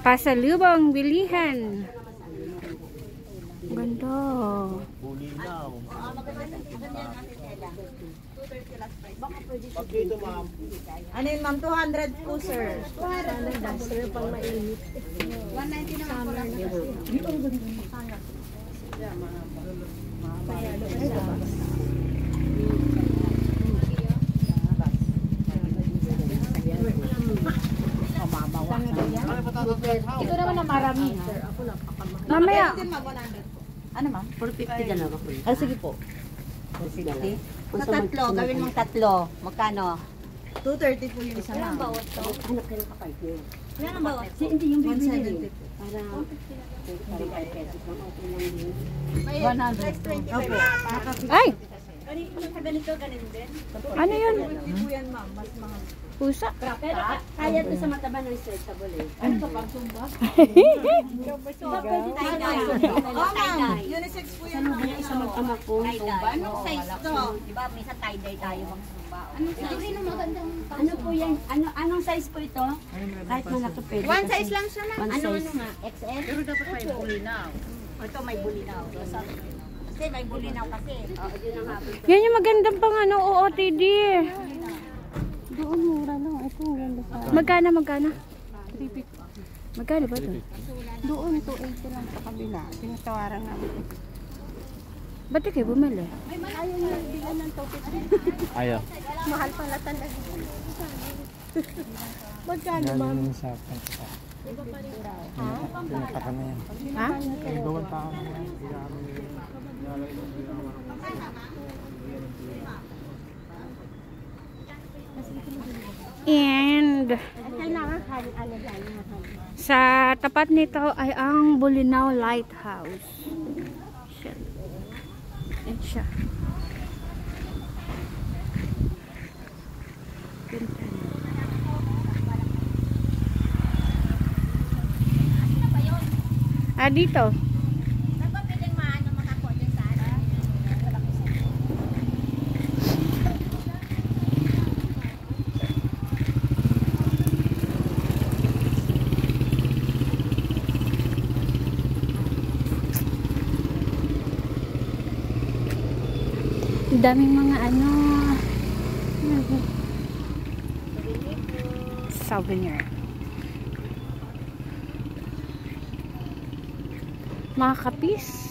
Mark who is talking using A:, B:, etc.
A: Pasalubong bilihan. Ganda.
B: Ano yun, ma'am? 200 po, sir. 200 sir, pang mainit. 190 naman po lang. Ito naman na marami.
A: Mamaya.
B: Ano, ma'am?
C: 450 na lang ako.
B: Ah, sige po.
C: 450?
B: Sa tatlo, gawin mong tatlo. Magkano? 230 po yung isa, ma'am.
C: Ano kayo kapay ko?
B: Yan ang bawat.
C: Hindi yung bibili.
B: 170 po.
C: Para 35 pesos lang. Okay lang yun.
B: 100. Opo.
A: Ay!
B: Yung ganito, ganun din?
A: Ano yun?
B: Hindi po yan, ma'am. Mas mahal.
A: Pusa?
C: Pero kaya to sa mataba ng stretchable eh.
B: Ano pa pang sumba?
C: Pwede tayo tayo.
B: Oo, ma'am. Unisex po yan, ma'am.
C: Isa mag-ama ko.
B: Anong size to?
D: Diba, minsan tie-dye tayo magsumba.
C: Ano po yan? Anong size po ito? Kahit malaki pwede.
B: One size lang siya, ma'am.
C: One size.
D: nga? XL?
B: Pero dapat may bulinaw.
D: Ito may bulinaw. Kasi may bulinaw kasi.
A: Yan yung magandang pang ano, OOTD. Doon mura lang. Ito maganda sa... Magkano? 350. Magkano ba ito?
E: Doon, 280 lang sa kabila. Tinatawaran namin.
A: Ba't di kayo bumili?
E: Ayaw niya bilan ng 250.
F: Ayaw.
E: Mahal pala talaga. Magkano, ma'am?
F: Sa pangkita. Pinapaka na yan.
A: Ha?
F: Gawang tao na yan.
A: And
E: Kailangan alagay niya.
A: sa tapat nito ay ang Bolinao Lighthouse. Yan siya. Ah, dito. Daming mga ano souvenir. Mga kapis.